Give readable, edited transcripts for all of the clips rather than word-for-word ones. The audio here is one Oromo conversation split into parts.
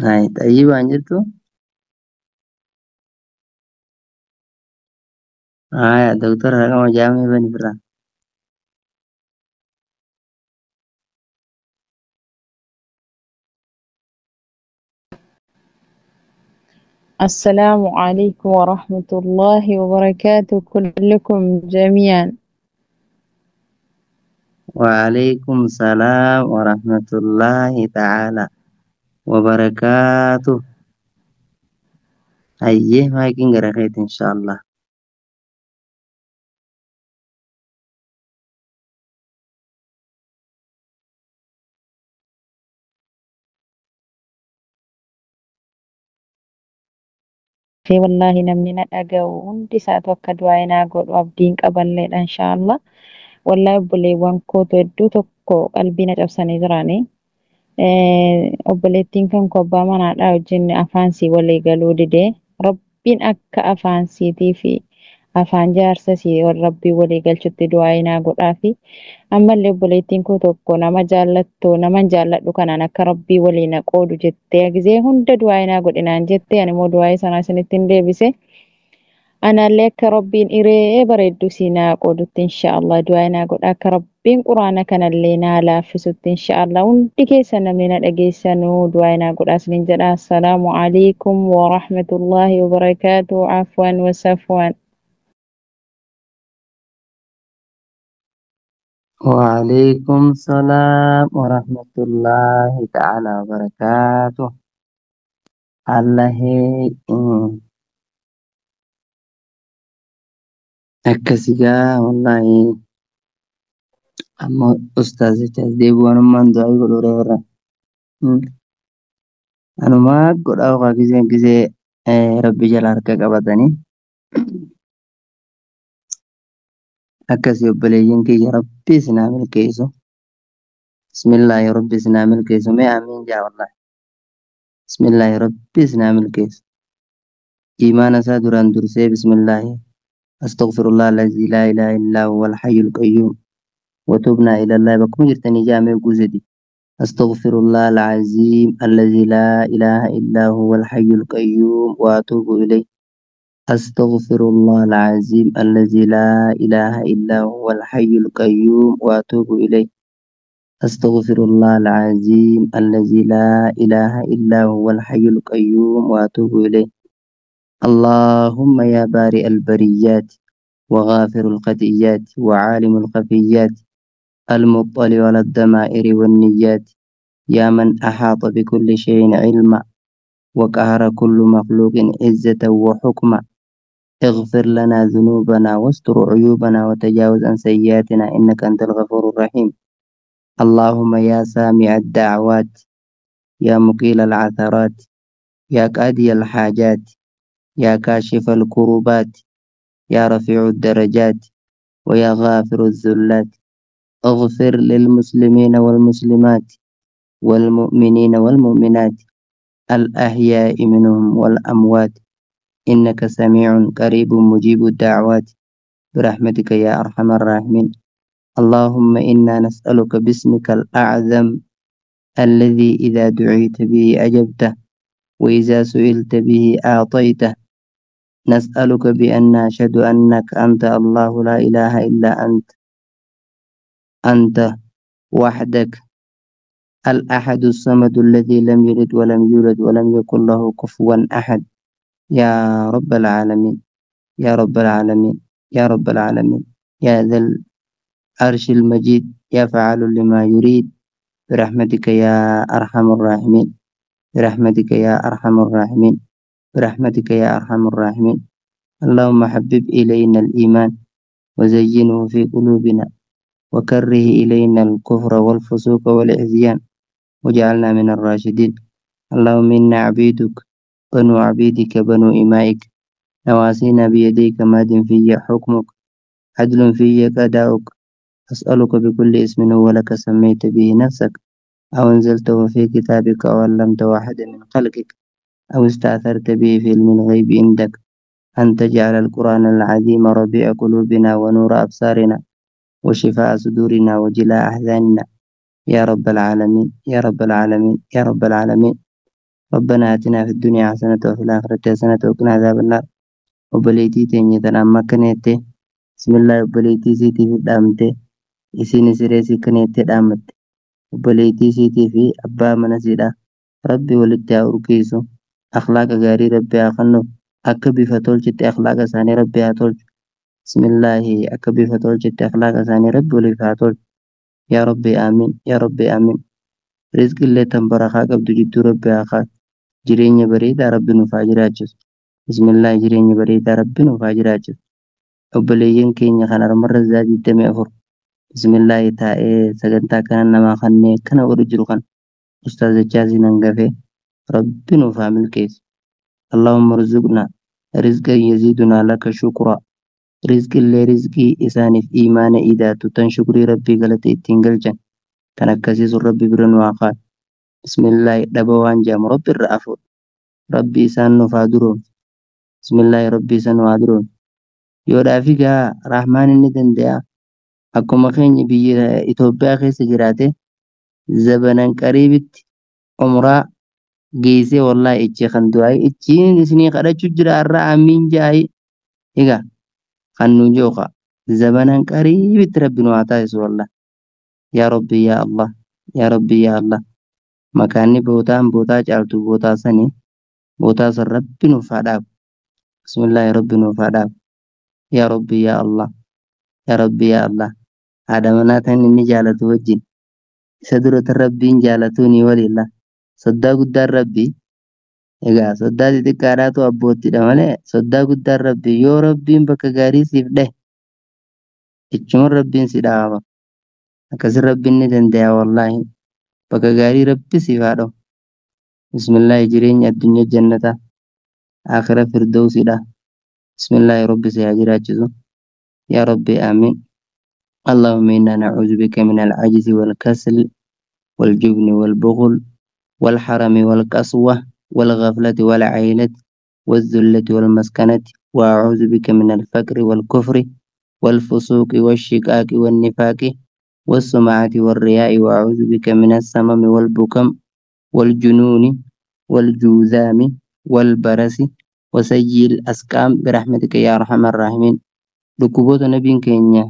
هاي طيب anjirtu haya doktor kama jami bani bra السلام عليكم ورحمة الله وبركاته كلكم جميعا. Waalaikumsalam warahmatullahi ta'ala wabarakatuh. Ayyeh makin gara khair insyaallah. Wallahi namni na dhaga'u hundi isaatu akka du'aa naa godhu abdiin qaballeedha inshaallah. Wallahi obboleewwan kootu hedduu tokko qalbii na cabsanii jirani. Obboleettiin kan koo abbaa manaadhaa wajjin afaan sii walii galuu didee rabbiin akka afaan siitii fi afaan jaarsa sii rabbii walii galchutti du'aa naa godhaafi. Ammallee obboleettiin koo tokko nama jaallattu naman jaalladhu kanaan akka rabbii walii na qoodu jettee gizee hunda du'aa naa godhinaan jettee ani immoo du'aa sana isinittiin deebise. Anallee akka rabbiin hiree bareeddu si naa qoodutti inshaallah du'aa naa godha akka rabbiin quraana kanallee naa laaffisutti inshaallah hundi keessa namni na dhageessanuu du'aa naa godha isinin jedha. Assalaamu alaikum wa rahmatullahi wa barakaatuh. Afwan wa safwan. Waalaikumsalam warahmatullahi ta'ala wabarakatuh. Allahi akkasigaa wallahi amma ustaazichas deebi'anummaan du'aa godhuure irra. Anuma godhaa okaa gisee rabbi jala harka qabatanii akkasii obboleeyyiin kiyya rabbi isinaa milkeessu. Bismillaahi rabbi isinaa milkeessu mee amiin jaa wallahi. Bismillaahi rabbi isinaa milkeessu. Imaana isaa duraan dursee bismillaahi. Astaghfirullah allazii laa ilaaha illaa huwal hayyul qayyuum. وتبنا إلى الله بكم جرتني جامع جوزدي أستغفر الله العظيم الذي لا إله إلا هو الحي القيوم وأتوب إليه أستغفر الله العظيم الذي لا إله إلا هو الحي القيوم وأتوب إليه أستغفر الله العظيم الذي لا إله إلا هو الحي القيوم وأتوب إليه اللهم يا بارئ البريات وغافر الخطيات وعالم الخفيات المطلع على الضمائر والنيات يا من أحاط بكل شيء علما وقهر كل مخلوق عزة وحكما اغفر لنا ذنوبنا واستر عيوبنا وتجاوز عن سيئاتنا إنك أنت الغفور الرحيم اللهم يا سامع الدعوات يا مقيل العثرات يا قاضي الحاجات يا كاشف الكروبات يا رفيع الدرجات ويا غافر الذلات اغفر للمسلمين والمسلمات والمؤمنين والمؤمنات الأحياء منهم والأموات إنك سميع قريب مجيب الدعوات برحمتك يا أرحم الراحمين اللهم إنا نسألك باسمك الأعظم الذي إذا دعيت به أجبته وإذا سئلت به أعطيته نسألك بأن نشهد أنك أنت الله لا إله إلا أنت وحدك الأحد الصمد الذي لم يلد ولم يولد ولم يكن له كفوا أحد يا رب العالمين يا رب العالمين يا رب العالمين يا ذا العرش المجيد يا فعال لما يريد برحمتك يا أرحم الراحمين برحمتك يا أرحم الراحمين برحمتك يا أرحم الراحمين اللهم حبب إلينا الإيمان وزينه في قلوبنا وكره إلينا الكفر والفسوق والعصيان وجعلنا من الراشدين اللهم إنا عبيدك بنو عبيدك بنو إمائك نواسينا بيديك ماد في حكمك عدل في أداؤك أسألك بكل اسم هو لك سميت به نفسك أو أنزلته في كتابك أو علمت واحدا من خلقك أو استأثرت به في علم الغيب عندك أن تجعل القرآن العظيم ربيع قلوبنا ونور أبصارنا وشفاء صدورنا وجلاء أحزاننا يا رب العالمين يا رب العالمين يا رب العالمين ربنا آتنا في الدنيا حسنة وفي الآخرة حسنة وقنا عذاب النار وبليتي تيني تنام كنيتي بسم الله وبليتي سيتي في دامتي إسيني سيريسي كنيتي دامت وبليتي سيتي في أبا منسيدا ربي ولدي أوركيسو أخلاق غاري ربي أخنو أكبي فتولجت أخلاق ساني ربي أتولج بسم الله أكبي فتولجت أخلاق ساني ربي ولي فاتولج يا ربي آمين يا ربي آمين رزق اللي تنبرخا قبض جدو ربي أخاك jireenya bareedaa rabbi nuuf haa jiraachisu. Bismillah jireenya bareedaa rabbi nuuf haa jiraachisu. Obboleeyyan keenya kan harmarra isaa 24 bismillah taa'ee sagantaa kana namaa kannee kana godhu jiru kan ustaaz Echaasiin hangafee rabbi nuuf haa milkeessu. Allahumma rzuqna rizqan yaziidunaa laka shukra. Rizqillee rizqii isaaniif imaana idaatu tan shukrii rabbii galata ittiin galchan kan akkasiisun rabbi bira nu haa kaa'u. Bismillah dhaba waan jaamu rabbi irra afuudha. Rabbi isaan nuuf haa duroomsu. Bismillah rabbi isaan nu haa duroomsu. Yoodhaa fi gaa Rahmaan inni danda'a akkuma keenya biyya Itoophiyaa keessa jiraate zabanan qariibitti umraa geessee wallahi ichi kan du'aa ichiin isinii kadhachuu jira har'a amiin jaayi egaa kan nu jooqa zabanan qariibitti rabbi nu haa taasisu wallahi yaa rabbi yaa Allah yaa rabbi yaa Allah makaanni bootaa caaltu bootaa sanii bootaa san rabbi nuuf haa dhaabu. Bismillah rabbi nuuf haa dhaabu. Yaa rabbi yaa Allah yaa rabbi yaa Allah haadha manaa tan inni jaalatu wajjin isa dura tan rabbiin jaalatuuni walillah soddaa guddaan rabbii egaa soddaa xixiqqaadhaatu abboottidha malee soddaa guddaan rabbii yoo rabbiin bakka gaarii siif dhahe ichuma rabbiin si dhaaba akkasin rabbiin ni danda'a wallaahi bakka gaarii rabbi siif haa dhahu. Bismillah jireenya addunyaa jannataa akhira firdawsiidha. Bismillah rabbi si haa jiraachisu. يا ربي آمين اللهم إنا نعوذ بك من العجز والكسل والجبن والبخل والحرم والقسوة والغفلة والعيلة والذلة والمسكنة وأعوذ بك من الفقر والكفر والفسوق والشقاق والنفاق والسمعة والرياء وأعوذ بك من السمم والبكم والجنون والجوذام والبرس وسيء الأسقام برحمتك يا أرحم الراحمين. Dhukkuboota nabiin keenya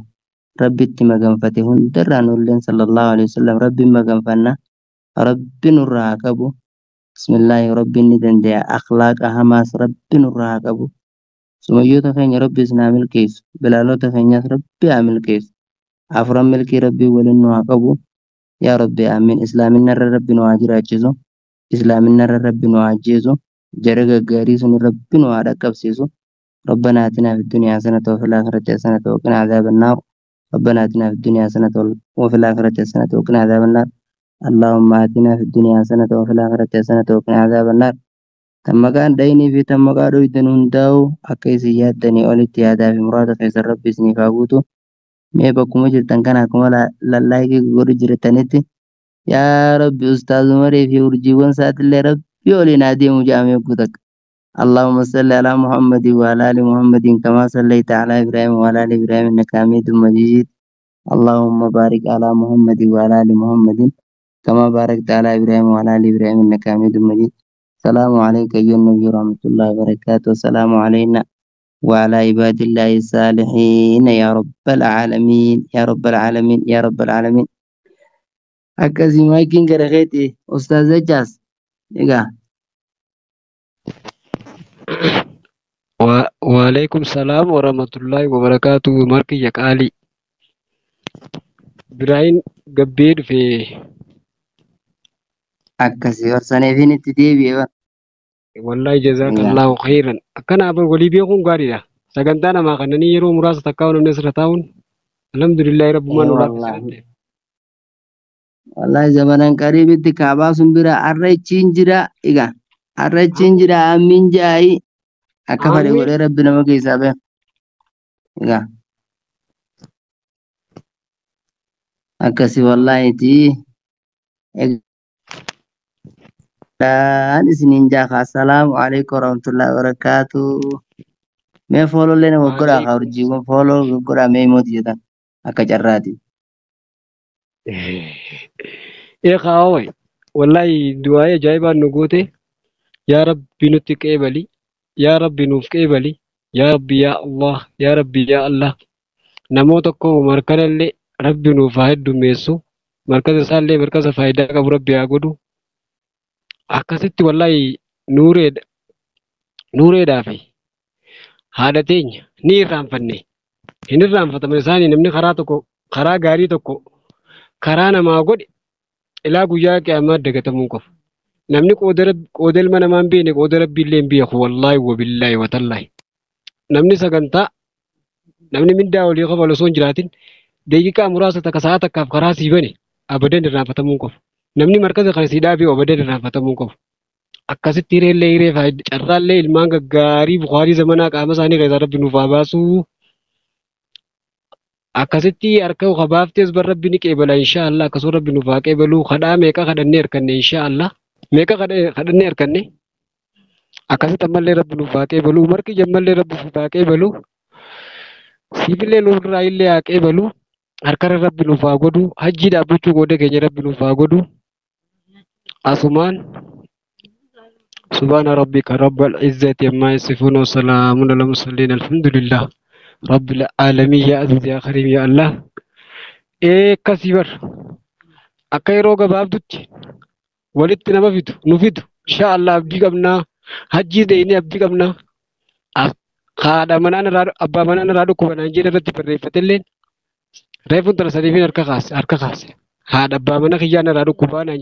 rabbitti maganfate hundarraa nulleen sallallahu alaihi wasallam rabbiin maganfanna rabbi nurraa haa qabu. Bismillaahi rabbiin ni danda'a akhlaaqa hamaas rabbi nurraa haa qabu. Sumayyoota keenya rabbi isinaa milkeessu bilaalota keenyas rabbi haa milkeessu. Afuran milkii rabbii waliin nu haa qabu. Yaa rabbi amiin islaaminarra rabbi nu haa jiraachisu. Islaaminarra rabbi nu haa ajjeesu. Jara gaggaarii sun rabbi nu haa dhaqqabsiisu. ربنا آتنا في الدنيا حسنة وفي الآخرة حسنة وقنا عذاب النار ربنا آتنا في الدنيا حسنة وفي الآخرة حسنة وقنا عذاب النار اللهم آتنا في الدنيا حسنة وفي الآخرة حسنة وقنا عذاب النار تم كان ديني في تم قالوا يدنون داو أكيس يادني أولي اتيادا في مراد خيس الرب سني فاقوتو مي بكم جرتن كان أكما للايك غوري جرتنتي يا رب أستاذ مري في ورجيوان سات اللي رب يولي نادي مجامي قدك اللهم صل على محمد وعلى آل محمد كما صليت على إبراهيم وعلى آل إبراهيم إنك حميد مجيد اللهم بارك على محمد وعلى آل محمد كما باركت على إبراهيم وعلى آل إبراهيم إنك حميد مجيد السلام عليك أيها النبي ورحمة الله وبركاته والسلام علينا وعلى عباد الله الصالحين يا رب العالمين يا رب العالمين يا رب العالمين أكاسي مايكين كرخيتي أستاذ جاس إيجا وعليكم السلام ورحمة الله وبركاته مركي يكالي براين قبير في أكاسي ورساني فين التديبي والله جزاك إيجا الله خيرا كان أبو ولي بيكون قارئة سكنتانا ما خنني يرو مراسة تكاون النسر تاون الحمد لله رب ما إيه نولاك والله سنتين والله زمانان قريب اتكابا سنبرا أرچين جرا إيجا أرچين جرا أمين جاي أكفر آمين يقول ربنا ما كيسابه إيجا أكاسي والله تي إيجا سنين جاكا السلام عليكم ورحمة الله وبركاته مي فولو لنا وقرا وعليكم خارجيكم فولو وقرا مي موت جدا أكا جراتي إيه خاوي والله دعاية جايبة نقوتي yaa rabbi nutti qeebali yaa rabbi nuuf qeebali yaa rabbi yaa Allah yaa rabbi yaa Allah namoota koo markanallee rabbi nuuf haa heddummeessu markaza isaallee markaza faayidaa qabu rabbi haa godhu akkasitti wallahi nuureedhaa fi haadha teenya ni irraanfanne hin irraanfataman isaanii namni karaa gaarii tokko karaa namaa godhe ilaa guyyaa qiyaamaa dagatamuu qabu. Namni qooda ilma namaa hin beekne qooda rabbiillee hin beeku wallaahi wabillaahi watallaahi. Namni sagantaa namni mindaa olii qofa osoo hin jiraatin daqiiqaa muraasa takka sa'a takkaaf karaa sii bane abadan irraanfatamuu qabu. Namni markaza kana sii dhaabee abadan irraanfatamuu qabu. Akkasitti hiree carraallee ilmaan gaggaarii Bukaarii zamanaa qaama isaanii keessaa rabbi nuuf haa baasu. Akkasitti harka qabaaftees bar rabbi ni qeebala inshaallah akkasuma rabbi nuuf haa qeebalu kadhaa meeqa kadhannee harkanne inshaallah meeqa kadhannee harkanne akkasitti ammallee rabbi nuuf haa qeebalu marki jammallee rabbi nuuf haa qeebalu siifillee nuuf irraa illee haa qeebalu harkara rabbi nuuf haa godhu hajjii dhaabbachuu qooda keenya rabbi nuuf haa godhu asumaan سبحان ربك رب العزة عما يصفون وسلام على المرسلين الحمد لله رب العالمين يا عزيز يا كريم يا الله كسيبر أكيرو غبابدوتي ولدت نبفيدو نفيدو إن شاء الله أبدي قبنا حجي ديني أبدي قبنا خادا منانا رادو أبا منانا رادو كوبانا نجينا رتي بريفتلين ريفون ترى سليفين أركا خاص هذا أبا منا خيانا رادو كوبانا